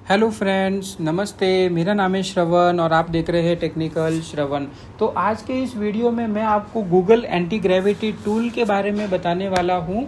Hello friends, नमस्ते। मेरा नाम है श्रवण और आप देख रहे हैं टेक्निकल श्रवण। तो आज के इस वीडियो में मैं आपको गूगल एंटी ग्रेविटी टूल के बारे में बताने वाला हूँ।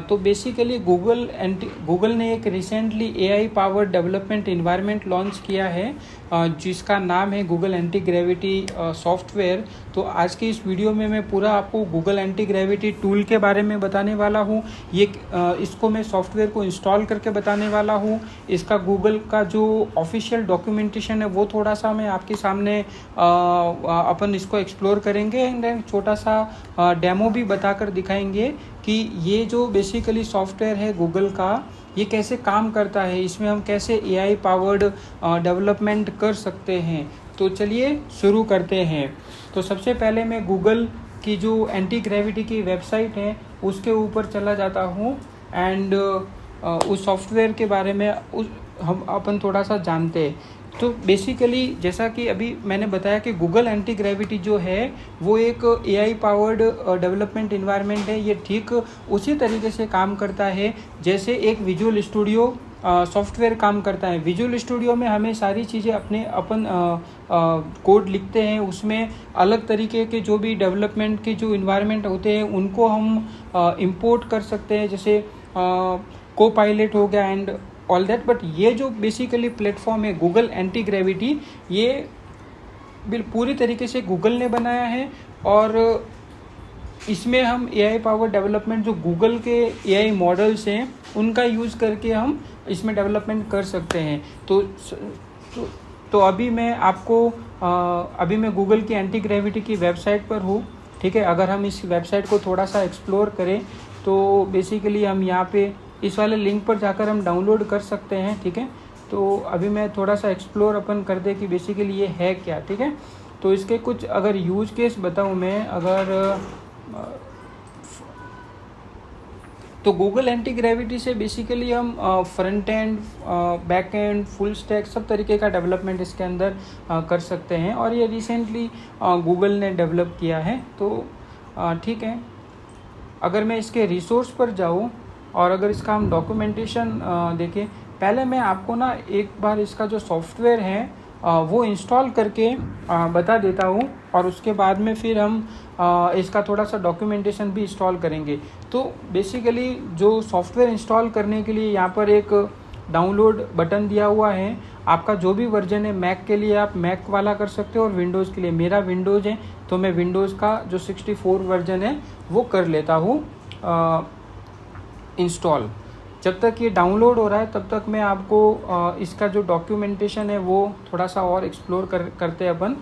तो बेसिकली गूगल ने एक recently AI powered development environment launch किया है जिसका नाम है गूगल एंटी ग्रेविटी सॉफ्टवेयर। तो आज की इस वीडियो में मैं पूरा आपको गूगल एंटी ग्रेविटी टूल के बारे में बताने वाला हूँ। इसको मैं सॉफ्टवेयर को इंस्टॉल करके बताने वाला हूँ। इसका गूगल का जो ऑफिशियल डॉक्यूमेंटेशन है वो थोड़ा सा मैं आपके सामने अपन इसको एक्सप्लोर करेंगे एंड छोटा सा डेमो भी बताकर दिखाएंगे कि ये जो बेसिकली सॉफ्टवेयर है गूगल का, ये कैसे काम करता है, इसमें हम कैसे एआई पावर्ड डेवलपमेंट कर सकते हैं। तो चलिए शुरू करते हैं। तो सबसे पहले मैं गूगल की जो एंटी ग्रेविटी की वेबसाइट है उसके ऊपर चला जाता हूँ एंड उस सॉफ्टवेयर के बारे में हम अपन थोड़ा सा जानते हैं। तो बेसिकली जैसा कि अभी मैंने बताया कि गूगल एंटी ग्रेविटी जो है वो एक एआई पावर्ड डेवलपमेंट इन्वायरमेंट है। ये ठीक उसी तरीके से काम करता है जैसे एक विजुअल स्टूडियो सॉफ्टवेयर काम करता है। विजुअल स्टूडियो में हमें सारी चीज़ें अपन कोड लिखते हैं, उसमें अलग तरीके के जो भी डेवलपमेंट के जो इन्वायरमेंट होते हैं उनको हम इंपोर्ट कर सकते हैं, जैसे को पायलट हो गया एंड ऑल दैट। बट ये जो बेसिकली प्लेटफॉर्म है गूगल एंटी ग्रेविटी, ये पूरी तरीके से गूगल ने बनाया है और इसमें हम एआई पावर डेवलपमेंट जो गूगल के एआई मॉडल्स हैं उनका यूज़ करके हम इसमें डेवलपमेंट कर सकते हैं। तो अभी मैं आपको अभी मैं गूगल की एंटी ग्रेविटी की वेबसाइट पर हूँ, ठीक है। अगर हम इस वेबसाइट को थोड़ा सा एक्सप्लोर करें तो बेसिकली हम यहाँ पे इस वाले लिंक पर जाकर हम डाउनलोड कर सकते हैं, ठीक है। तो अभी मैं थोड़ा सा एक्सप्लोर अपन कर दे कि बेसिकली ये है क्या, ठीक है। तो इसके कुछ अगर यूज केस बताऊँ मैं, अगर तो गूगल एंटी ग्रेविटी से बेसिकली हम front end, back and, full stack सब तरीके का डेवलपमेंट इसके अंदर कर सकते हैं और ये रिसेंटली गूगल ने डेवलप किया है। तो ठीक है, अगर मैं इसके रिसोर्स पर जाऊँ और अगर इसका हम डॉक्यूमेंटेशन देखें, पहले मैं आपको ना एक बार इसका जो सॉफ्टवेयर है वो इंस्टॉल करके बता देता हूँ और उसके बाद में फिर हम इसका थोड़ा सा डॉक्यूमेंटेशन भी इंस्टॉल करेंगे। तो बेसिकली जो सॉफ्टवेयर इंस्टॉल करने के लिए यहाँ पर एक डाउनलोड बटन दिया हुआ है। आपका जो भी वर्जन है, मैक के लिए आप मैक वाला कर सकते हो और विंडोज़ के लिए, मेरा विंडोज़ है तो मैं विंडोज़ का जो 64 वर्जन है वो कर लेता हूँ इंस्टॉल। जब तक ये डाउनलोड हो रहा है तब तक मैं आपको इसका जो डॉक्यूमेंटेशन है वो थोड़ा सा और एक्सप्लोर करते हैं अपन।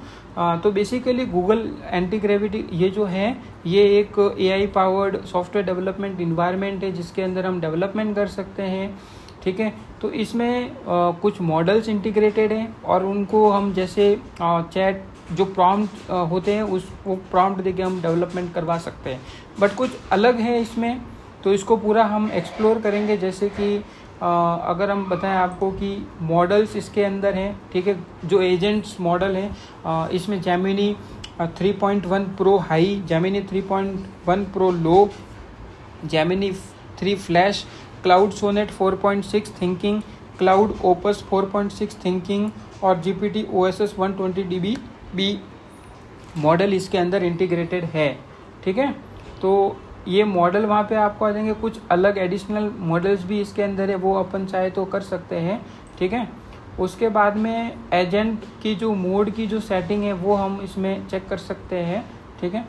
तो बेसिकली गूगल एंटी ग्रेविटी ये जो है ये एक AI powered software development environment है जिसके अंदर हम डेवलपमेंट कर सकते हैं, ठीक है। तो इसमें कुछ मॉडल्स इंटीग्रेटेड हैं और उनको हम जैसे चैट जो प्रॉम्प्ट होते हैं वो प्रॉम्प्ट देके हम डेवलपमेंट करवा सकते हैं। बट कुछ अलग है इसमें, तो इसको पूरा हम एक्सप्लोर करेंगे। जैसे कि अगर हम बताएं आपको कि मॉडल्स इसके अंदर हैं, ठीक है। जो एजेंट्स मॉडल हैं इसमें Gemini 3.1 pro high, Gemini 3.1 pro low, Gemini 3 flash, Claude Sonnet 4.6 thinking, Claude Opus 4.6 thinking और GPT OSS 120 DB मॉडल इसके अंदर इंटीग्रेटेड है, ठीक है। तो ये मॉडल वहाँ पे आपको आ जाएंगे। कुछ अलग एडिशनल मॉडल्स भी इसके अंदर है, वो अपन चाहे तो कर सकते हैं, ठीक है। उसके बाद में एजेंट की जो मोड की जो सेटिंग है वो हम इसमें चेक कर सकते हैं, ठीक है।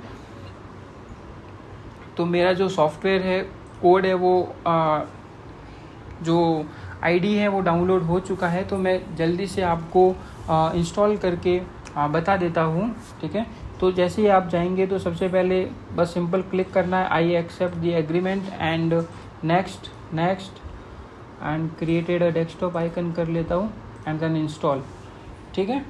तो मेरा जो सॉफ्टवेयर है कोड है वो जो आईडी है वो डाउनलोड हो चुका है, तो मैं जल्दी से आपको इंस्टॉल करके बता देता हूँ, ठीक है। तो जैसे ही आप जाएंगे तो सबसे पहले बस सिंपल क्लिक करना है I accept the agreement and next and created a desktop icon कर लेता हूँ एंड देन इंस्टॉल, ठीक है।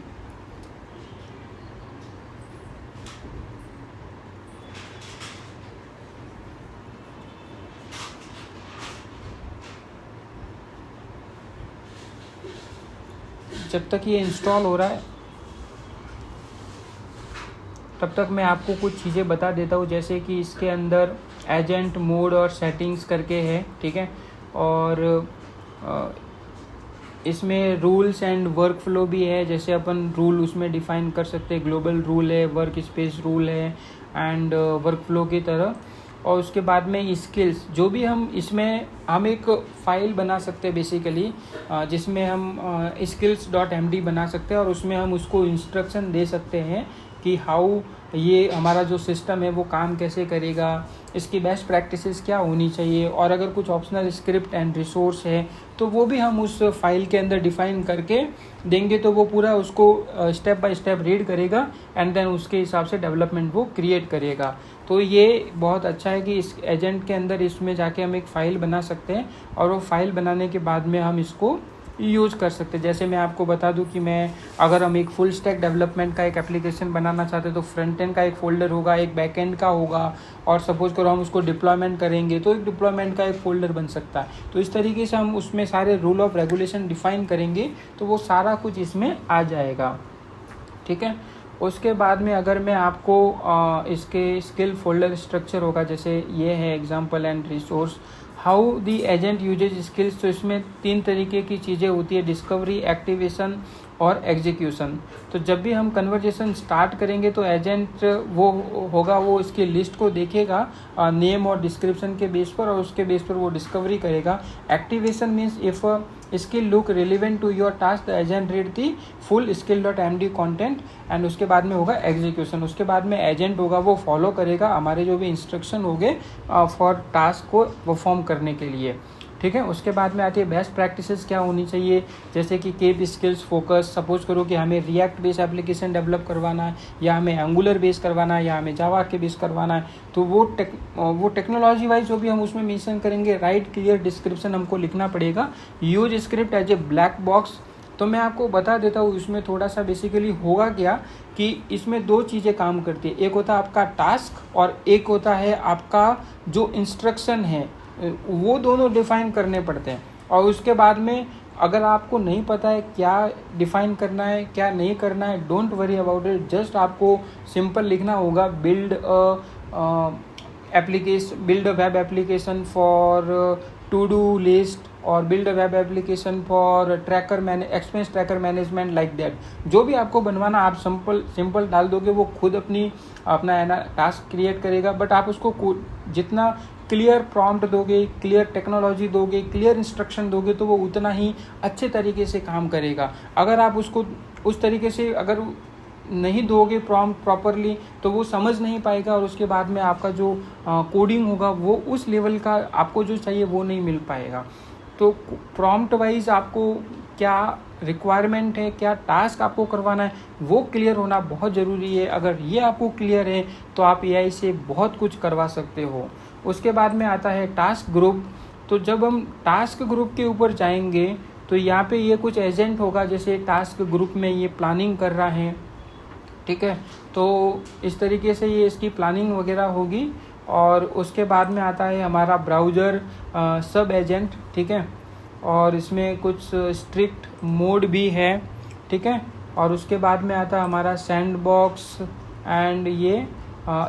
जब तक ये इंस्टॉल हो रहा है तब तक मैं आपको कुछ चीज़ें बता देता हूँ, जैसे कि इसके अंदर एजेंट मोड और सेटिंग्स करके है, ठीक है। और इसमें रूल्स एंड वर्क फ्लो भी है, जैसे अपन रूल उसमें डिफाइन कर सकते हैं, ग्लोबल रूल है, वर्क स्पेस रूल है एंड वर्क फ्लो की तरह। और उसके बाद में स्किल्स, जो भी हम एक फ़ाइल बना सकते हैं बेसिकली, जिसमें हम skills.md बना सकते हैं और उसमें हम उसको इंस्ट्रक्शन दे सकते हैं कि हाउ ये हमारा जो सिस्टम है वो काम कैसे करेगा, इसकी बेस्ट प्रैक्टिसेस क्या होनी चाहिए, और अगर कुछ ऑप्शनल स्क्रिप्ट एंड रिसोर्स है तो वो भी हम उस फाइल के अंदर डिफाइन करके देंगे, तो वो पूरा उसको स्टेप बाय स्टेप रीड करेगा एंड देन उसके हिसाब से डेवलपमेंट वो क्रिएट करेगा। तो ये बहुत अच्छा है कि इस एजेंट के अंदर इसमें जाके हम एक फ़ाइल बना सकते हैं और वो फाइल बनाने के बाद में हम इसको यूज़ कर सकते हैं। जैसे मैं आपको बता दूं कि अगर हम एक फुल स्टैक डेवलपमेंट का एक एप्लीकेशन बनाना चाहते हैं तो फ्रंट एंड का एक फ़ोल्डर होगा, एक बैक एंड का होगा, और सपोज करो हम उसको डिप्लॉयमेंट करेंगे तो एक डिप्लॉयमेंट का एक फ़ोल्डर बन सकता है। तो इस तरीके से हम उसमें सारे रूल ऑफ रेगुलेशन डिफाइन करेंगे तो वो सारा कुछ इसमें आ जाएगा, ठीक है। उसके बाद में अगर मैं आपको इसके स्किल फोल्डर स्ट्रक्चर होगा, जैसे ये है example and resource, how the agent uses skills, तो इसमें 3 तरीके की चीज़ें होती है, डिस्कवरी, एक्टिवेशन और एग्जीक्यूशन। तो जब भी हम कन्वर्जेशन स्टार्ट करेंगे तो एजेंट वो होगा, वो इसकी लिस्ट को देखेगा नेम और डिस्क्रिप्शन के बेस पर, और उसके बेस पर वो डिस्कवरी करेगा। Activation means if skill look relevant to your task the agent read the full skill.md content, and उसके बाद में होगा एग्जीक्यूशन। उसके बाद में एजेंट होगा वो फॉलो करेगा हमारे जो भी इंस्ट्रक्शन होंगे फॉर टास्क को परफॉर्म करने के लिए, ठीक है। उसके बाद में आती है बेस्ट प्रैक्टिसेस क्या होनी चाहिए, जैसे कि कीप स्किल्स फोकस। सपोज करो कि हमें रिएक्ट बेस्ड एप्लीकेशन डेवलप करवाना है, या हमें एंगुलर बेस्ड करवाना है, या हमें जावा के बेस्ड करवाना है, तो वो टेक्नोलॉजी वाइज जो भी हम उसमें मेंशन करेंगे, राइट क्लियर डिस्क्रिप्शन हमको लिखना पड़ेगा। Use script as a black box, तो मैं आपको बता देता हूँ इसमें थोड़ा सा बेसिकली होगा क्या कि इसमें 2 चीज़ें काम करती है, एक होता है आपका टास्क और एक होता है आपका जो इंस्ट्रक्शन है, वो दोनों डिफाइन करने पड़ते हैं। और उसके बाद में अगर आपको नहीं पता है क्या डिफाइन करना है क्या नहीं करना है, don't worry about it, just आपको सिंपल लिखना होगा build a web application for to do list, और build a web application for expense tracker management, like that. जो भी आपको बनवाना आप सिंपल डाल दोगे, वो खुद अपना टास्क क्रिएट करेगा। बट आप उसको जितना क्लियर प्रॉम्प्ट दोगे, क्लियर टेक्नोलॉजी दोगे, क्लियर इंस्ट्रक्शन दोगे, तो वो उतना ही अच्छे तरीके से काम करेगा। अगर आप उसको उस तरीके से अगर नहीं दोगे प्रॉम्प्ट प्रॉपरली, तो वो समझ नहीं पाएगा, और उसके बाद में आपका जो कोडिंग होगा वो उस लेवल का आपको जो चाहिए वो नहीं मिल पाएगा। तो प्रॉम्प्ट वाइज आपको क्या रिक्वायरमेंट है, क्या टास्क आपको करवाना है, वो क्लियर होना बहुत ज़रूरी है। अगर ये आपको क्लियर है तो आप AI से बहुत कुछ करवा सकते हो। उसके बाद में आता है टास्क ग्रुप। तो जब हम टास्क ग्रुप के ऊपर जाएंगे तो यहाँ पे ये कुछ एजेंट होगा, जैसे टास्क ग्रुप में ये प्लानिंग कर रहा है, ठीक है। तो इस तरीके से ये इसकी प्लानिंग वगैरह होगी। और उसके बाद में आता है हमारा ब्राउज़र सब एजेंट, ठीक है, और इसमें कुछ स्ट्रिक्ट मोड भी है, ठीक है। और उसके बाद में आता है हमारा सैंड बॉक्स, एंड ये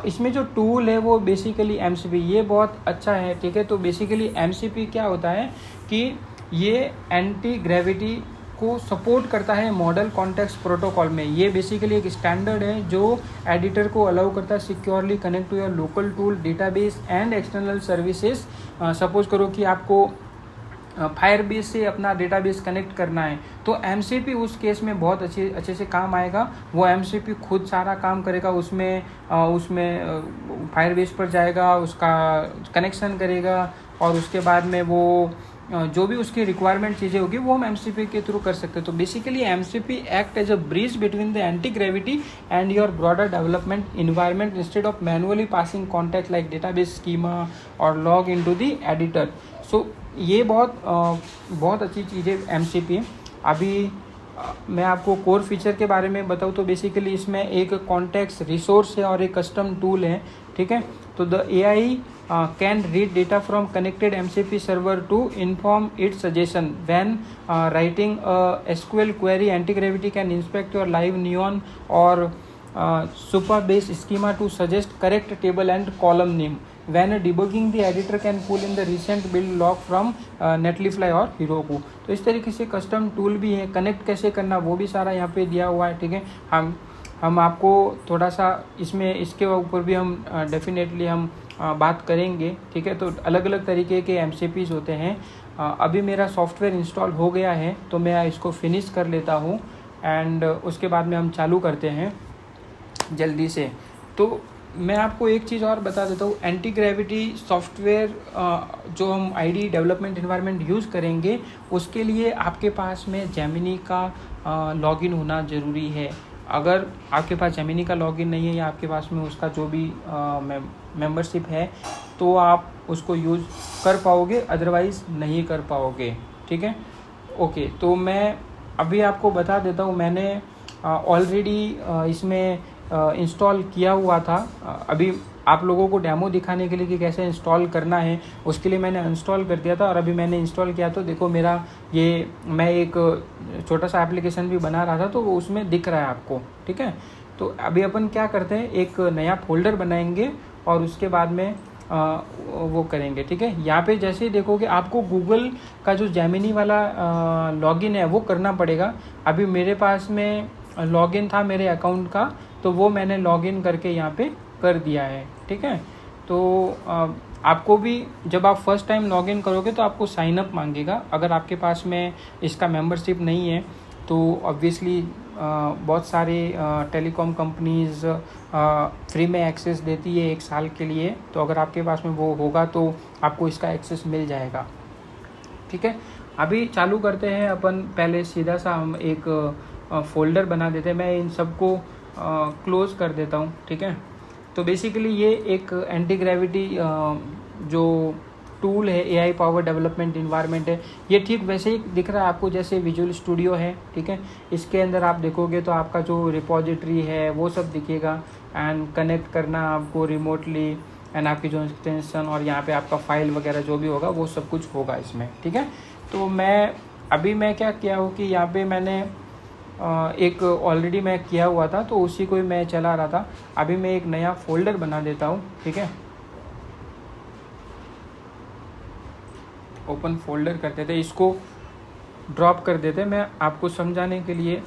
इसमें जो टूल है वो बेसिकली MCP, ये बहुत अच्छा है, ठीक है। तो बेसिकली MCP क्या होता है कि ये एंटी ग्रेविटी को सपोर्ट करता है मॉडल कॉन्टेक्स्ट प्रोटोकॉल में। ये बेसिकली एक स्टैंडर्ड है जो एडिटर को अलाउ करता है securely connect to your local tool, database and external services. Suppose करो कि आपको फायरबेस से अपना डेटाबेस कनेक्ट करना है, तो MCP उस केस में बहुत अच्छे से काम आएगा। वो MCP खुद सारा काम करेगा, उसमें फायरबेस पर जाएगा, उसका कनेक्शन करेगा, और उसके बाद में वो जो भी उसकी रिक्वायरमेंट चीज़ें होगी वो हम MCP के थ्रू कर सकते हैं। तो basically MCP act as a bridge between the Antigravity and your broader development environment instead of manually passing contact like database schema और log into the editor. So ये बहुत अच्छी चीज़ है MCP। अभी मैं आपको कोर फीचर के बारे में बताऊँ तो बेसिकली इसमें एक कॉन्टेक्स्ट रिसोर्स है और एक कस्टम टूल है, ठीक है। तो the AI can read data from connected MCP server to inform its suggestion. When writing a SQL query, anti-gravity can inspect your live neon or Supabase schema to suggest correct table and column name. When debugging the editor can pull in the recent build log from Netlify और Heroku. तो इस तरीके से custom tool भी है, connect कैसे करना वो भी सारा यहाँ पे दिया हुआ है, ठीक है। हम आपको थोड़ा सा इसमें इसके ऊपर भी हम डेफिनेटली हम बात करेंगे, ठीक है। तो अलग अलग तरीके के MCPs होते हैं। अभी मेरा सॉफ्टवेयर इंस्टॉल हो गया है तो मैं इसको फिनिश कर लेता हूँ एंड उसके बाद में हम चालू करते हैं जल्दी से। तो मैं आपको एक चीज़ और बता देता हूँ, एंटी ग्रेविटी सॉफ्टवेयर जो हम ID डेवलपमेंट इन्वायरमेंट यूज़ करेंगे उसके लिए आपके पास में जेमिनी का लॉगिन होना ज़रूरी है। अगर आपके पास जेमिनी का लॉगिन नहीं है या आपके पास में उसका जो भी मेंबरशिप है तो आप उसको यूज़ कर पाओगे, अदरवाइज़ नहीं कर पाओगे, ठीक है। ओके, तो मैं अभी आपको बता देता हूँ, मैंने ऑलरेडी इसमें इंस्टॉल किया हुआ था। अभी आप लोगों को डेमो दिखाने के लिए कि कैसे इंस्टॉल करना है उसके लिए मैंने इंस्टॉल कर दिया था। और अभी मैंने इंस्टॉल किया तो देखो मेरा ये, मैं एक छोटा सा एप्लीकेशन भी बना रहा था तो वो उसमें दिख रहा है आपको, ठीक है। तो अभी अपन क्या करते हैं, एक नया फोल्डर बनाएंगे और उसके बाद में वो करेंगे, ठीक है। यहाँ पे जैसे ही देखोगे आपको गूगल का जो जेमिनी वाला लॉगिन है वो करना पड़ेगा। अभी मेरे पास में लॉगिन था मेरे अकाउंट का तो वो मैंने लॉगिन करके यहाँ पे कर दिया है, ठीक है। तो आपको भी जब आप फर्स्ट टाइम लॉगिन करोगे तो आपको साइन अप मांगेगा। अगर आपके पास में इसका मेंबरशिप नहीं है तो ऑब्वियसली बहुत सारे टेलीकॉम कंपनीज़ फ्री में एक्सेस देती है 1 साल के लिए। तो अगर आपके पास में वो होगा तो आपको इसका एक्सेस मिल जाएगा, ठीक है। अभी चालू करते हैं अपन। पहले सीधा सा हम एक फ़ोल्डर बना देते हैं। मैं इन सबको क्लोज़ कर देता हूँ, ठीक है। तो बेसिकली ये एक एंटी ग्रेविटी जो टूल है, AI पावर डेवलपमेंट इन्वायरमेंट है, ये ठीक वैसे ही दिख रहा है आपको जैसे विजुअल स्टूडियो है, ठीक है। इसके अंदर आप देखोगे तो आपका जो रिपोजिटरी है वो सब दिखेगा एंड कनेक्ट करना आपको रिमोटली एंड आपकी जो एक्सटेंशन और यहाँ पे आपका फाइल वगैरह जो भी होगा वो सब कुछ होगा इसमें, ठीक है। तो मैं क्या किया हूँ कि यहाँ पे मैंने एक ऑलरेडी मैं किया हुआ था तो उसी को ही मैं चला रहा था। अभी मैं एक नया फोल्डर बना देता हूँ, ठीक है। ओपन फोल्डर कर देते, इसको ड्रॉप कर देते मैं आपको समझाने के लिए।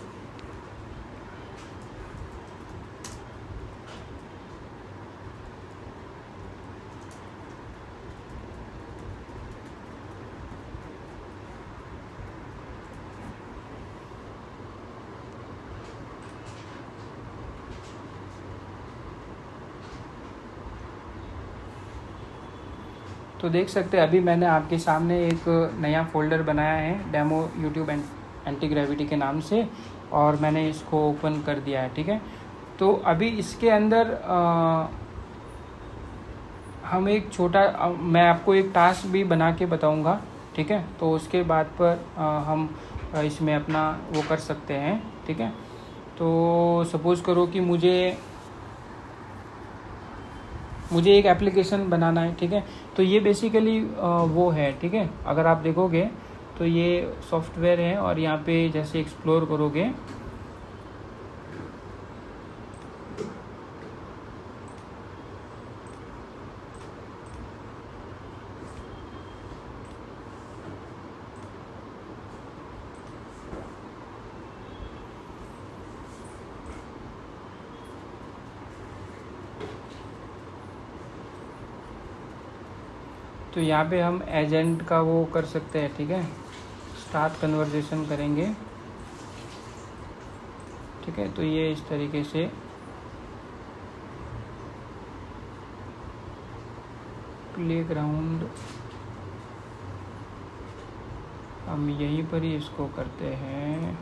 तो देख सकते हैं अभी मैंने आपके सामने एक नया फ़ोल्डर बनाया है डेमो यूट्यूब एंटी ग्रेविटी के नाम से और मैंने इसको ओपन कर दिया है, ठीक है। तो अभी इसके अंदर हम एक छोटा मैं आपको एक टास्क भी बना के बताऊंगा, ठीक है। तो उसके बाद पर हम इसमें अपना वो कर सकते हैं, ठीक है। तो सपोज़ करो कि मुझे एक एप्लीकेशन बनाना है, ठीक है। तो ये बेसिकली वो है, ठीक है। अगर आप देखोगे तो ये सॉफ्टवेयर है और यहाँ पे जैसे एक्सप्लोर करोगे तो यहाँ पे हम एजेंट का वो कर सकते हैं, ठीक है। स्टार्ट कन्वर्सेशन करेंगे, ठीक है। तो ये इस तरीके से प्लेग्राउंड हम यहीं पर ही इसको करते हैं,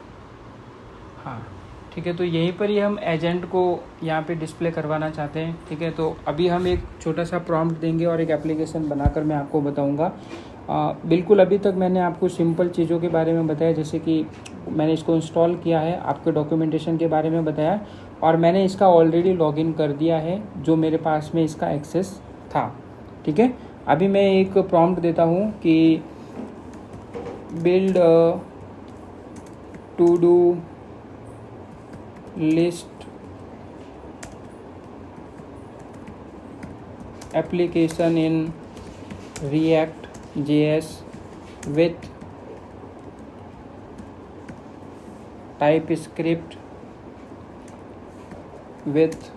हाँ, ठीक है। तो यहीं पर ही हम एजेंट को यहाँ पे डिस्प्ले करवाना चाहते हैं, ठीक है। तो अभी हम एक छोटा सा प्रॉम्प्ट देंगे और एक एप्लीकेशन बनाकर मैं आपको बताऊँगा। बिल्कुल अभी तक मैंने आपको सिंपल चीज़ों के बारे में बताया, जैसे कि मैंने इसको इंस्टॉल किया है, आपके डॉक्यूमेंटेशन के बारे में बताया और मैंने इसका ऑलरेडी लॉगिन कर दिया है जो मेरे पास में इसका एक्सेस था, ठीक है। अभी मैं एक प्रॉम्प्ट देता हूँ कि build to do list application in React JS with TypeScript with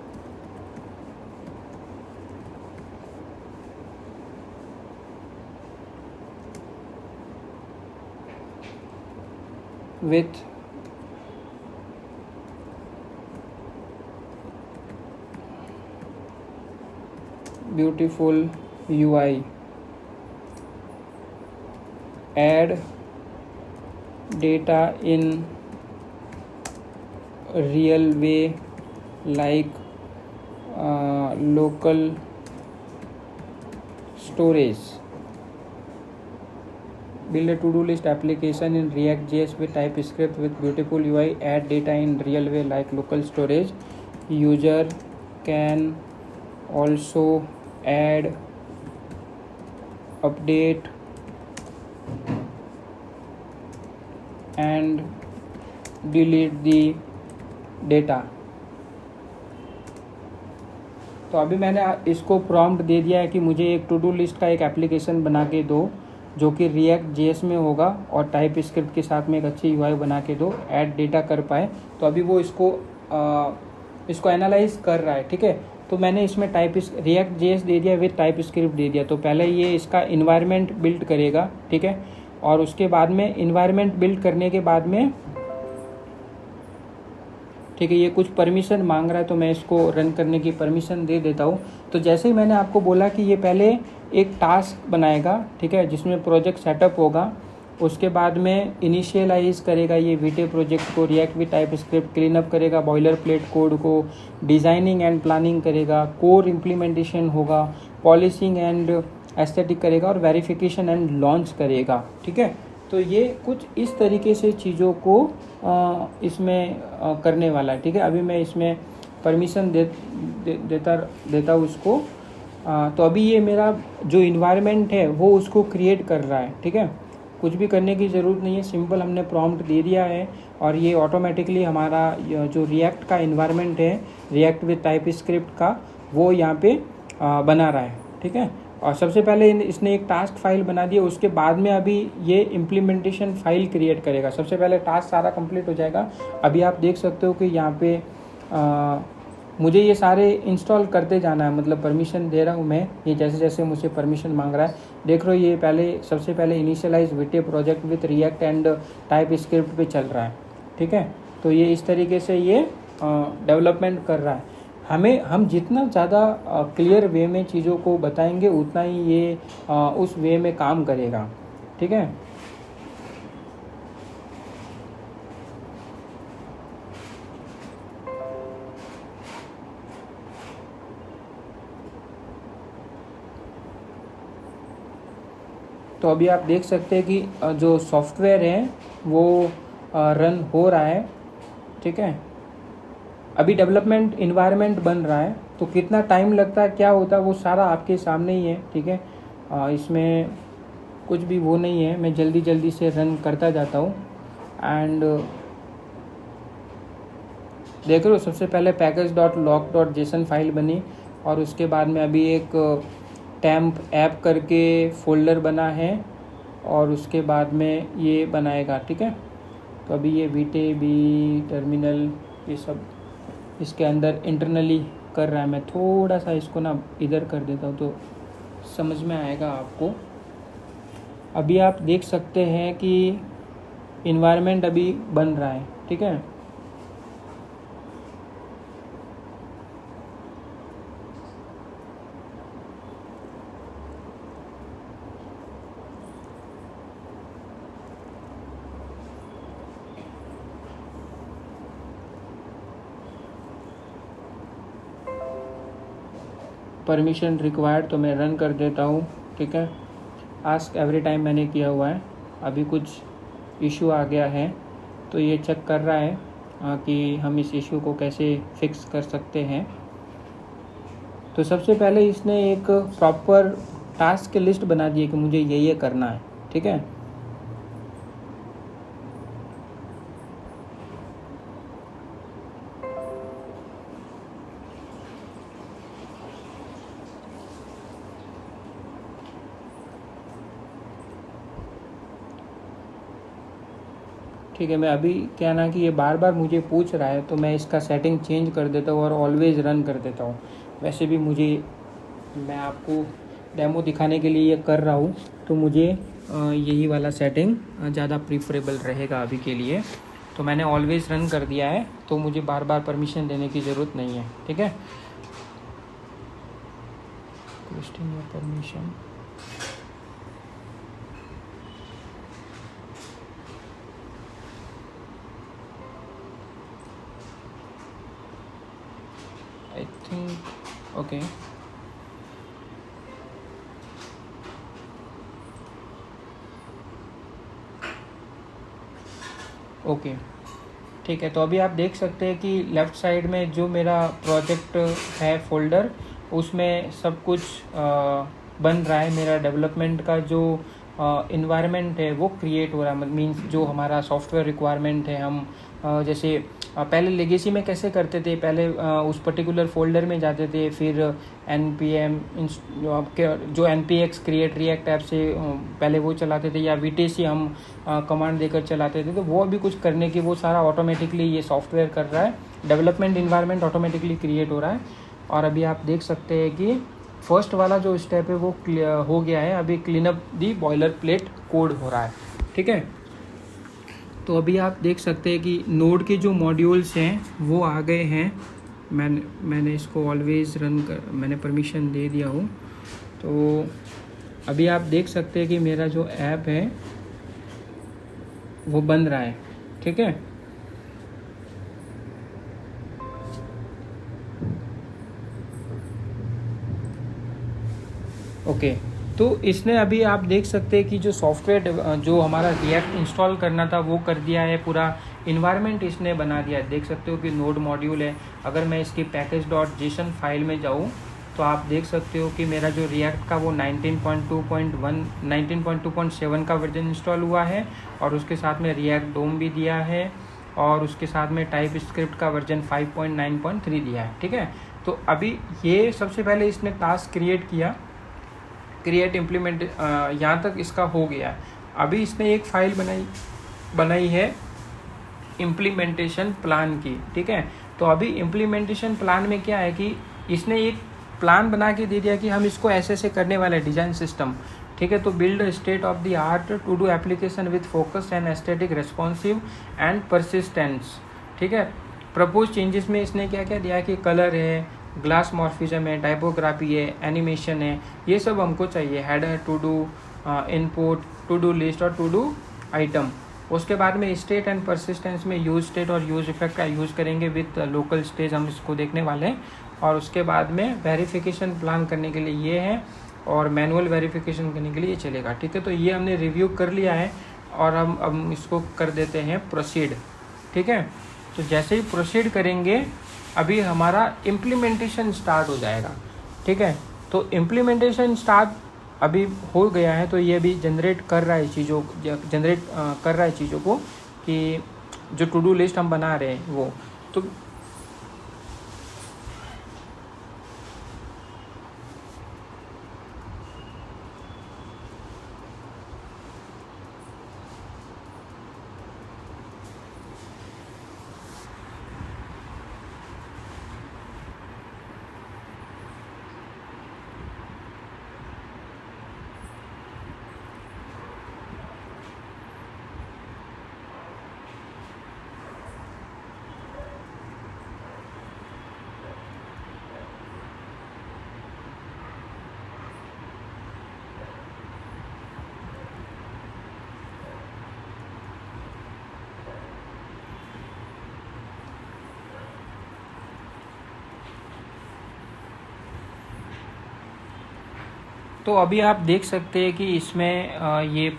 beautiful UI. Add data in real way like local storage. Build a to-do list application in React.js with TypeScript with beautiful UI. Add data in real way like local storage. User can also add, update and delete the data. तो अभी मैंने इसको prompt दे दिया है कि मुझे एक to do list का एक एप्लीकेशन बना के दो जो कि रिएक्ट जेएस में होगा और टाइप स्क्रिप्ट के साथ में एक अच्छी यूआई बना के दो, ऐड डेटा कर पाए। तो अभी वो इसको एनालाइज कर रहा है, ठीक है। तो मैंने इसमें रिएक्ट जेएस दे दिया विद टाइप स्क्रिप्ट दे दिया। तो पहले ये इसका इन्वायरमेंट बिल्ड करेगा, ठीक है, और उसके बाद में इन्वायरमेंट बिल्ड करने के बाद में, ठीक है, ये कुछ परमिशन मांग रहा है तो मैं इसको रन करने की परमिशन दे देता हूँ। तो जैसे ही मैंने आपको बोला कि ये पहले एक टास्क बनाएगा, ठीक है, जिसमें प्रोजेक्ट सेटअप होगा, उसके बाद में इनिशियलाइज करेगा ये वीटे प्रोजेक्ट को, react with type script clean up करेगा बॉयलर प्लेट कोड को, डिज़ाइनिंग एंड प्लानिंग करेगा, कोर इम्प्लीमेंटेशन होगा, पॉलिशिंग एंड एस्थेटिक करेगा और वेरिफिकेशन एंड लॉन्च करेगा, ठीक है। तो ये कुछ इस तरीके से चीज़ों को इसमें करने वाला है, ठीक है। अभी मैं इसमें परमिशन देता हूँ उसको। तो अभी ये मेरा जो इन्वायरमेंट है वो उसको क्रिएट कर रहा है, ठीक है। कुछ भी करने की ज़रूरत नहीं है, सिंपल हमने प्रॉम्प्ट दे दिया है और ये ऑटोमेटिकली हमारा जो रिएक्ट का इन्वायरमेंट है, रिएक्ट विद टाइप स्क्रिप्ट का, वो यहाँ पे बना रहा है, ठीक है। और सबसे पहले इसने एक टास्क फाइल बना दिया, उसके बाद में अभी ये इम्प्लीमेंटेशन फाइल क्रिएट करेगा। सबसे पहले टास्क सारा कंप्लीट हो जाएगा। अभी आप देख सकते हो कि यहाँ पे मुझे ये सारे इंस्टॉल करते जाना है, मतलब परमिशन दे रहा हूँ मैं, ये जैसे जैसे मुझे परमिशन मांग रहा है। देख रहे हो ये सबसे पहले initialise Vite project with React and TypeScript पे चल रहा है, ठीक है। तो ये इस तरीके से ये डेवलपमेंट कर रहा है। हम जितना ज़्यादा क्लियर वे में चीज़ों को बताएंगे उतना ही ये उस वे में काम करेगा, ठीक है। तो अभी आप देख सकते हैं कि जो सॉफ्टवेयर है वो रन हो रहा है, ठीक है। अभी डेवलपमेंट इन्वायरमेंट बन रहा है, तो कितना टाइम लगता है, क्या होता है, वो सारा आपके सामने ही है, ठीक है। इसमें कुछ भी वो नहीं है, मैं जल्दी से रन करता जाता हूँ। एंड देख रहे हो, सबसे पहले package.lock.json फाइल बनी और उसके बाद में अभी एक टैम्प ऐप करके फोल्डर बना है और उसके बाद में ये बनाएगा, ठीक है। तो अभी ये वीटे बी टर्मिनल ये सब इसके अंदर इंटरनली कर रहा है। मैं थोड़ा सा इसको ना इधर कर देता हूँ तो समझ में आएगा आपको। अभी आप देख सकते हैं कि इन्वायरमेंट अभी बन रहा है, ठीक है। परमिशन रिक्वायर्ड, तो मैं रन कर देता हूँ, ठीक है। आस्क एवरी टाइम मैंने किया हुआ है। अभी कुछ इशू आ गया है तो ये चेक कर रहा है कि हम इस इशू को कैसे फिक्स कर सकते हैं। तो सबसे पहले इसने एक प्रॉपर टास्क की लिस्ट बना दी है कि मुझे ये करना है, ठीक है। ठीक है, मैं अभी क्या ना कि ये बार बार मुझे पूछ रहा है तो मैं इसका सेटिंग चेंज कर देता हूँ और ऑलवेज़ रन कर देता हूँ। वैसे भी मैं आपको डेमो दिखाने के लिए ये कर रहा हूँ, तो मुझे यही वाला सेटिंग ज़्यादा प्रीफरेबल रहेगा अभी के लिए। तो मैंने ऑलवेज़ रन कर दिया है, तो मुझे बार बार परमिशन देने की ज़रूरत नहीं है। ठीक है, permission I think okay. Okay ठीक है, तो अभी आप देख सकते हैं कि लेफ़्ट साइड में जो मेरा प्रोजेक्ट है फोल्डर, उसमें सब कुछ बन रहा है। मेरा डेवलपमेंट का जो इन्वायरमेंट है वो क्रिएट हो रहा है। मीन्स जो हमारा सॉफ्टवेयर रिक्वायरमेंट है, हम जैसे पहले लेगेसी में कैसे करते थे, पहले उस पर्टिकुलर फोल्डर में जाते थे, फिर npm जो npx क्रिएट रिएक्ट ऐप से पहले वो चलाते थे, या vtc हम कमांड देकर चलाते थे। तो वो अभी कुछ करने की, वो सारा ऑटोमेटिकली ये सॉफ्टवेयर कर रहा है। डेवलपमेंट इन्वायरमेंट ऑटोमेटिकली क्रिएट हो रहा है। और अभी आप देख सकते हैं कि फर्स्ट वाला जो स्टेप है वो हो गया है। अभी clean up the boiler plate code हो रहा है। ठीक है, तो अभी आप देख सकते हैं कि नोड के जो मॉड्यूल्स हैं वो आ गए हैं। मैंने इसको ऑलवेज़ रन कर, मैंने परमिशन दे दिया हूँ। तो अभी आप देख सकते हैं कि मेरा जो ऐप है वो बन रहा है। ठीक है, ओके। तो इसने अभी आप देख सकते हैं कि जो सॉफ्टवेयर जो हमारा रिएक्ट इंस्टॉल करना था वो कर दिया है। पूरा इन्वायरमेंट इसने बना दिया है। देख सकते हो कि नोड मॉड्यूल है। अगर मैं इसकी package.json फाइल में जाऊँ तो आप देख सकते हो कि मेरा जो रिएक्ट का वो 19.2.7 का वर्जन इंस्टॉल हुआ है, और उसके साथ में रिएक्ट डोम भी दिया है, और उसके साथ में टाइप स्क्रिप्ट का वर्जन 5.9.3 दिया है। ठीक है, तो अभी ये सबसे पहले इसने टास्क क्रिएट किया, क्रिएट इम्प्लीमेंट, यहाँ तक इसका हो गया। अभी इसने एक फाइल बनाई है इम्प्लीमेंटेशन प्लान की। ठीक है, तो अभी इम्प्लीमेंटेशन प्लान में क्या है कि इसने एक प्लान बना के दे दिया कि हम इसको ऐसे ऐसे करने वाले डिज़ाइन सिस्टम। ठीक है, तो build state of the art to do application with focus and aesthetic responsive and persistence. ठीक है, प्रपोज चेंजेस में इसने क्या क्या दिया कि कलर है, ग्लास मॉर्फिज्म है, टाइपोग्राफी है, एनिमेशन है, ये सब हमको चाहिए। Header, to do, input, to do list और टू डू आइटम। उसके बाद में स्टेट एंड परसिस्टेंस में यूज स्टेट और यूज इफेक्ट का यूज़ करेंगे विथ लोकल स्टेज, हम इसको देखने वाले हैं। और उसके बाद में वेरिफिकेशन प्लान करने के लिए ये है, और मैनुअल वेरिफिकेशन करने के लिए ये चलेगा। ठीक है, तो ये हमने रिव्यू कर लिया है, और हम इसको कर देते हैं प्रोसीड। ठीक है, तो जैसे ही प्रोसीड करेंगे अभी हमारा इम्प्लीमेंटेशन स्टार्ट हो जाएगा। ठीक है, तो इम्प्लीमेंटेशन स्टार्ट अभी हो गया है। तो ये अभी जनरेट कर रहा है चीज़ों को, कि जो टू डू लिस्ट हम बना रहे हैं वो। तो तो अभी आप देख सकते हैं कि इसमें ये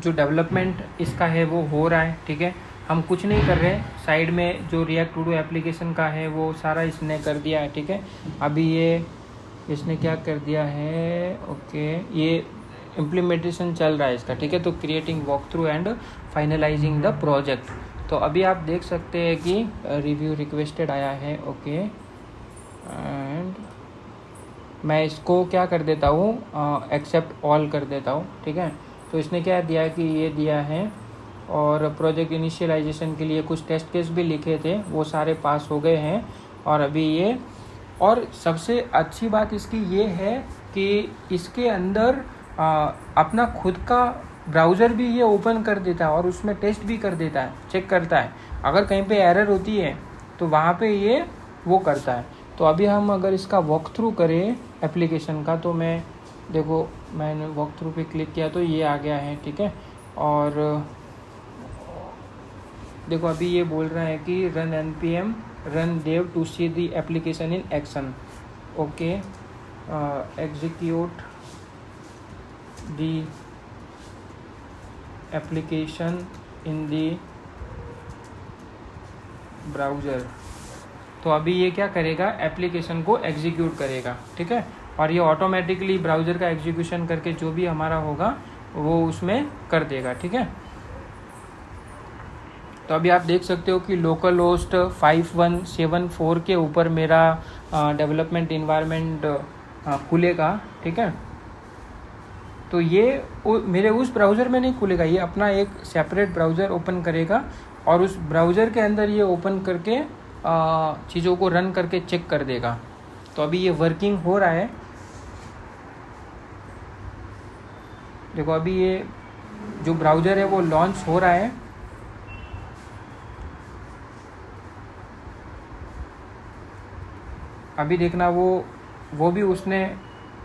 जो डेवलपमेंट इसका है वो हो रहा है। ठीक है, हम कुछ नहीं कर रहे, साइड में जो रिएक्ट टू डू एप्लीकेशन का है वो सारा इसने कर दिया है। ठीक है, अभी ये इसने क्या कर दिया है, ओके, ये इम्प्लीमेंटेशन चल रहा है इसका। ठीक है, तो creating walkthrough and finalizing the project. तो अभी आप देख सकते हैं कि रिव्यू रिक्वेस्टेड आया है, ओके, एंड मैं इसको क्या कर देता हूँ, एक्सेप्ट ऑल कर देता हूँ। ठीक है, तो इसने क्या दिया कि ये दिया है और प्रोजेक्ट इनिशियलाइजेशन के लिए कुछ टेस्ट केस भी लिखे थे, वो सारे पास हो गए हैं। और अभी ये, और सबसे अच्छी बात इसकी ये है कि इसके अंदर अपना खुद का ब्राउज़र भी ये ओपन कर देता है और उसमें टेस्ट भी कर देता है, चेक करता है। अगर कहीं पे एरर होती है तो वहाँ पे ये वो करता है। तो अभी हम अगर इसका वॉक थ्रू करें एप्लीकेशन का, तो मैंने वॉक थ्रू पे क्लिक किया तो ये आ गया है, ठीक है। और देखो अभी ये बोल रहा है कि run npm run dev to see the application in action, okay, execute the application in the browser। तो अभी ये क्या करेगा, एप्लीकेशन को एग्जीक्यूट करेगा, ठीक है। और ये ऑटोमेटिकली ब्राउज़र का एग्जीक्यूशन करके जो भी हमारा होगा वो उसमें कर देगा, ठीक है। तो अभी आप देख सकते हो कि लोकल होस्ट 5174 के ऊपर मेरा डेवलपमेंट इन्वायरमेंट खुलेगा, ठीक है। तो ये मेरे उस ब्राउज़र में नहीं खुलेगा, ये अपना एक सेपरेट ब्राउज़र ओपन करेगा और उस ब्राउज़र के अंदर ये ओपन करके चीज़ों को रन करके चेक कर देगा। तो अभी ये वर्किंग हो रहा है। देखो अभी ये जो ब्राउज़र है वो लॉन्च हो रहा है। अभी देखना वो भी उसने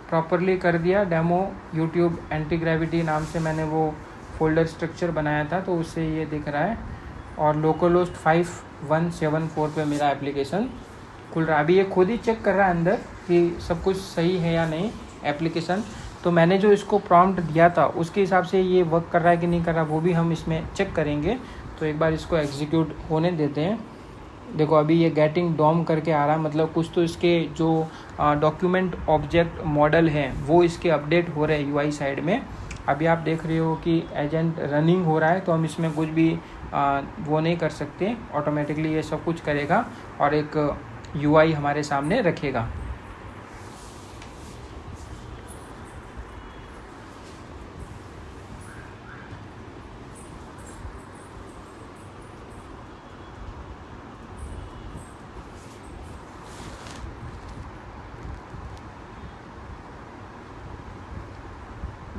प्रॉपरली कर दिया। डेमो यूट्यूब एंटी ग्रेविटी नाम से मैंने वो फोल्डर स्ट्रक्चर बनाया था, तो उससे ये दिख रहा है। और लोकल होस्ट 5174 पे मेरा एप्लीकेशन खुल रहा है। अभी ये खुद ही चेक कर रहा है अंदर कि सब कुछ सही है या नहीं एप्लीकेशन। तो मैंने जो इसको प्रॉम्प्ट दिया था उसके हिसाब से ये वर्क कर रहा है कि नहीं कर रहा, वो भी हम इसमें चेक करेंगे। तो एक बार इसको एग्जीक्यूट होने देते हैं। देखो अभी ये गेटिंग डॉम करके आ रहा है, मतलब कुछ तो इसके जो डॉक्यूमेंट ऑब्जेक्ट मॉडल हैं वो इसके अपडेट हो रहे हैं यूआई साइड में। अभी आप देख रहे हो कि एजेंट रनिंग हो रहा है, तो हम इसमें कुछ भी वो नहीं कर सकते, ऑटोमेटिकली ये सब कुछ करेगा और एक यूआई हमारे सामने रखेगा।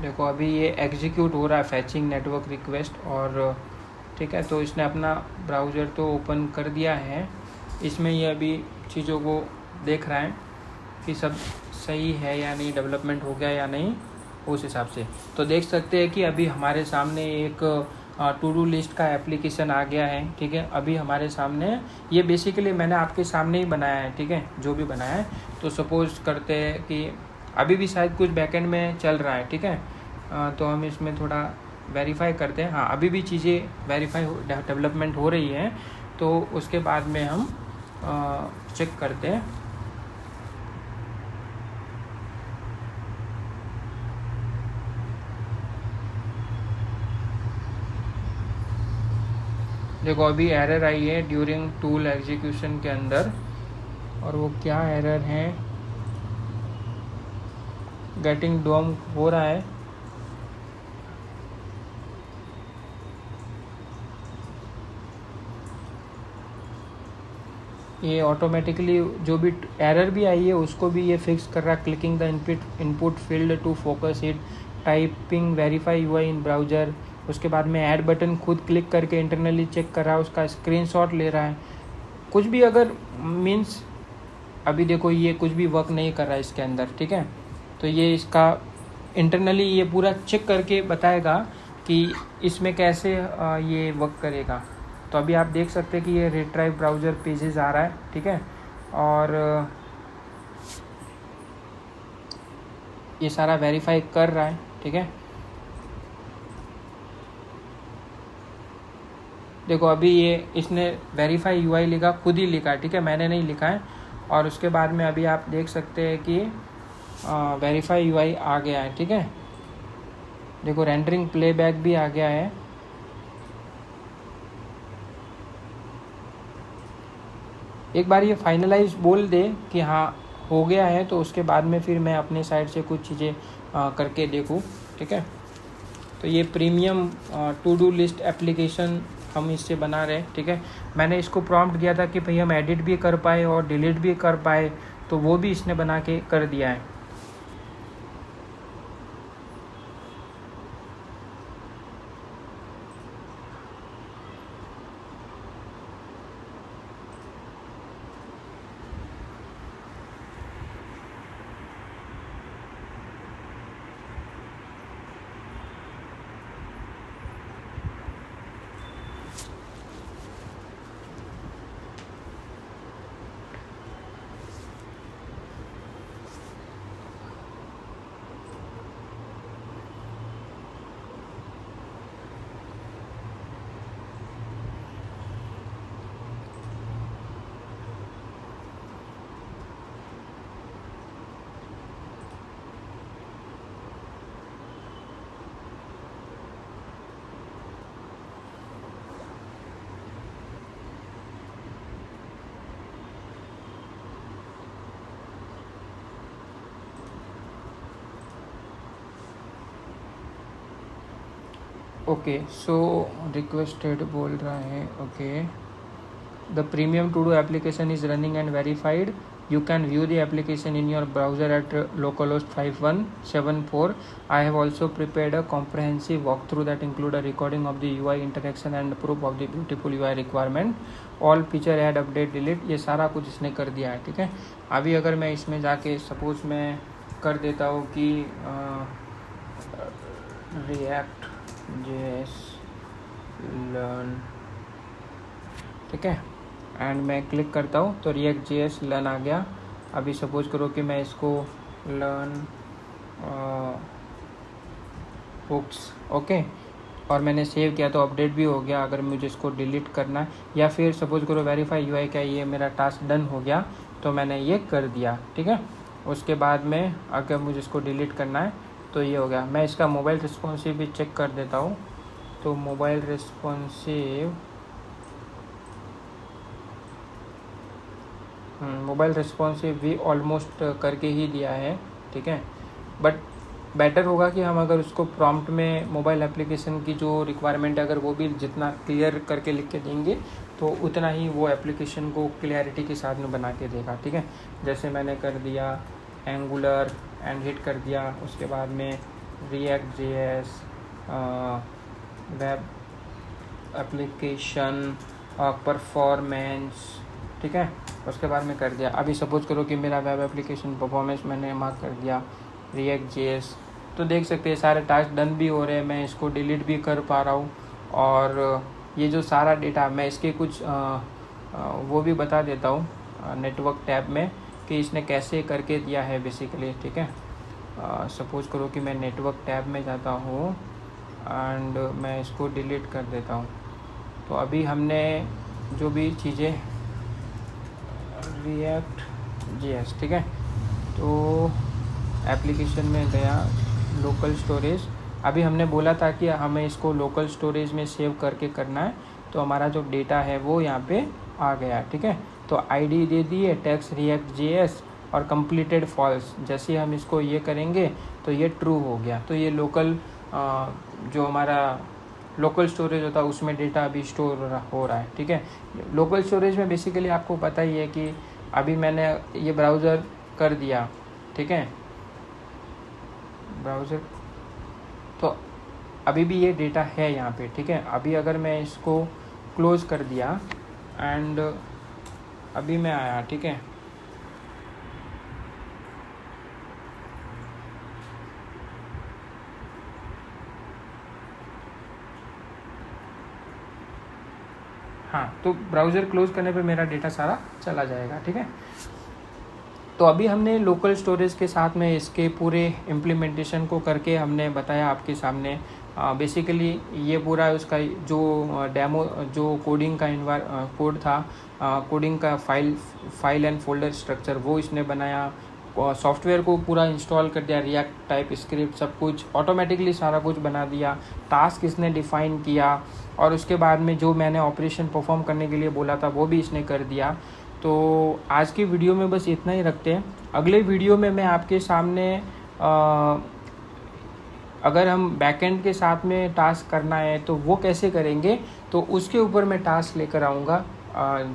देखो अभी ये एग्जीक्यूट हो रहा है फैचिंग नेटवर्क रिक्वेस्ट, और ठीक है। तो इसने अपना ब्राउज़र तो ओपन कर दिया है, इसमें ये अभी चीज़ों को देख रहा है कि सब सही है या नहीं, डेवलपमेंट हो गया या नहीं, उस हिसाब से। तो देख सकते हैं कि अभी हमारे सामने एक टू डू लिस्ट का एप्लीकेशन आ गया है, ठीक है। अभी हमारे सामने ये बेसिकली मैंने आपके सामने ही बनाया है, ठीक है, जो भी बनाया है। तो सपोज करते हैं कि अभी भी शायद कुछ बैकएंड में चल रहा है, ठीक है। तो हम इसमें थोड़ा वेरीफाई करते हैं। हाँ, अभी भी चीज़ें वेरीफाई डेवलपमेंट हो रही हैं, तो उसके बाद में हम चेक करते हैं। देखो अभी एरर आई है ड्यूरिंग टूल एग्जीक्यूशन के अंदर, और वो क्या एरर है, गेटिंग डॉम हो रहा है। ये ऑटोमेटिकली जो भी एरर भी आई है उसको भी ये फिक्स कर रहा है। Clicking the input field to focus it, typing verify UI in browser. उसके बाद में ऐड बटन खुद क्लिक करके इंटरनली चेक कर रहा है, उसका स्क्रीनशॉट ले रहा है। कुछ भी अगर मीन्स अभी देखो ये कुछ भी वर्क नहीं कर रहा है इसके अंदर, ठीक है। तो ये इसका इंटरनली ये पूरा चेक करके बताएगा कि इसमें कैसे ये वर्क करेगा। तो अभी आप देख सकते हैं कि ये रिट्राइव ब्राउज़र पेजेस आ रहा है, ठीक है। और ये सारा वेरीफाई कर रहा है, ठीक है। देखो अभी ये इसने वेरीफाई यूआई लिखा, खुद ही लिखा है, ठीक है, मैंने नहीं लिखा है। और उसके बाद में अभी आप देख सकते हैं कि वेरीफाई यूआई आ गया है, ठीक है। देखो रेंडरिंग प्लेबैक भी आ गया है। एक बार ये फाइनलाइज बोल दे कि हाँ हो गया है, तो उसके बाद में फिर मैं अपने साइड से कुछ चीज़ें करके देखूँ, ठीक है। तो ये premium to do list application हम इससे बना रहे हैं, ठीक है। मैंने इसको प्रॉम्प्ट दिया था कि भाई हम एडिट भी कर पाए और डिलीट भी कर पाए, तो वो भी इसने बना के कर दिया है। ओके, सो रिक्वेस्टेड बोल रहा है। Okay, the premium to do application is running and verified. You can view the application in your browser at localhost 5174. I have also prepared a comprehensive walkthrough that include a recording of the UI interaction and proof of the beautiful UI requirement. All feature add, update, delete, ये सारा कुछ इसने कर दिया है, ठीक है। अभी अगर मैं इसमें जाके सपोज मैं कर देता हूँ कि रिएक्ट JS लर्न, ठीक है, एंड मैं क्लिक करता हूँ तो रिएक्ट JS लर्न आ गया। अभी सपोज करो कि मैं इसको लर्न हुक्स, ओके, और मैंने सेव किया तो अपडेट भी हो गया। अगर मुझे इसको डिलीट करना है या फिर सपोज करो वेरीफाई UI का ये मेरा टास्क डन हो गया तो मैंने ये कर दिया, ठीक है। उसके बाद में अगर मुझे इसको डिलीट करना है तो ये हो गया। मैं इसका मोबाइल रिस्पॉन्सिव भी चेक कर देता हूँ। तो मोबाइल रिस्पॉन्सिव भी ऑलमोस्ट करके ही दिया है, ठीक है। बट बेटर होगा कि हम अगर उसको प्रॉम्प्ट में मोबाइल एप्लीकेशन की जो रिक्वायरमेंट है अगर वो भी जितना क्लियर करके लिख के देंगे तो उतना ही वो एप्लीकेशन को क्लियरिटी के साथ में बना के देगा, ठीक है। जैसे मैंने कर दिया एंगुलर एंड हिट कर दिया, उसके बाद में react JS web application performance, ठीक है, उसके बाद में कर दिया। अभी सपोज करो कि मेरा वेब एप्लीकेशन परफॉर्मेंस मैंने मार्क कर दिया रिएक्ट JS, तो देख सकते हैं सारे टास्क डन भी हो रहे हैं, मैं इसको डिलीट भी कर पा रहा हूँ। और ये जो सारा डेटा मैं इसके कुछ वो भी बता देता हूँ नेटवर्क टैब में कि इसने कैसे करके दिया है बेसिकली, ठीक है। सपोज करो कि मैं नेटवर्क टैब में जाता हूँ एंड मैं इसको डिलीट कर देता हूँ। तो अभी हमने जो भी चीज़ें रिएक्ट JS, ठीक है, तो एप्लीकेशन में गया लोकल स्टोरेज। अभी हमने बोला था कि हमें इसको लोकल स्टोरेज में सेव करके करना है, तो हमारा जो डेटा है वो यहाँ पे आ गया, ठीक है। तो ID दे दिए टेक्स्ट रिएक्ट JS और कंप्लीटेड फॉल्स। जैसे हम इसको ये करेंगे तो ये ट्रू हो गया। तो ये लोकल जो हमारा लोकल स्टोरेज होता है उसमें डेटा अभी स्टोर हो रहा है, ठीक है। लोकल स्टोरेज में बेसिकली आपको पता ही है कि अभी मैंने ये ब्राउज़र कर दिया, ठीक है, ब्राउज़र, तो अभी भी ये डेटा है यहाँ पे, ठीक है। अभी अगर मैं इसको क्लोज़ कर दिया एंड अभी मैं आया, ठीक है, हाँ, तो ब्राउज़र क्लोज़ करने पे मेरा डेटा सारा चला जाएगा, ठीक है। तो अभी हमने लोकल स्टोरेज के साथ में इसके पूरे इम्प्लीमेंटेशन को करके हमने बताया आपके सामने। बेसिकली ये पूरा उसका जो डेमो जो कोडिंग का कोड था, कोडिंग का फाइल एंड फोल्डर स्ट्रक्चर वो इसने बनाया। सॉफ्टवेयर को पूरा इंस्टॉल कर दिया, रिएक्ट टाइप स्क्रिप्ट सब कुछ ऑटोमेटिकली सारा कुछ बना दिया। टास्क इसने डिफ़ाइन किया और उसके बाद में जो मैंने ऑपरेशन परफॉर्म करने के लिए बोला था वो भी इसने कर दिया। तो आज की वीडियो में बस इतना ही रखते हैं। अगले वीडियो में मैं आपके सामने अगर हम बैकएंड के साथ में टास्क करना है तो वो कैसे करेंगे, तो उसके ऊपर मैं टास्क लेकर आऊँगा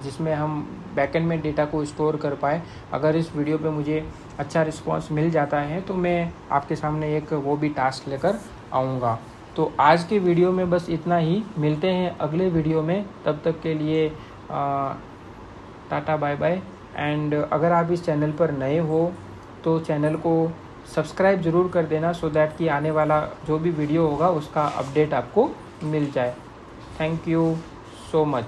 जिसमें हम बैकएंड में डेटा को स्टोर कर पाए। अगर इस वीडियो पे मुझे अच्छा रिस्पांस मिल जाता है तो मैं आपके सामने एक वो भी टास्क लेकर आऊँगा। तो आज के वीडियो में बस इतना ही, मिलते हैं अगले वीडियो में। तब तक के लिए टाटा बाय बाय। एंड अगर आप इस चैनल पर नए हो तो चैनल को सब्सक्राइब ज़रूर कर देना, सो दैट कि आने वाला जो भी वीडियो होगा उसका अपडेट आपको मिल जाए। Thank you so much.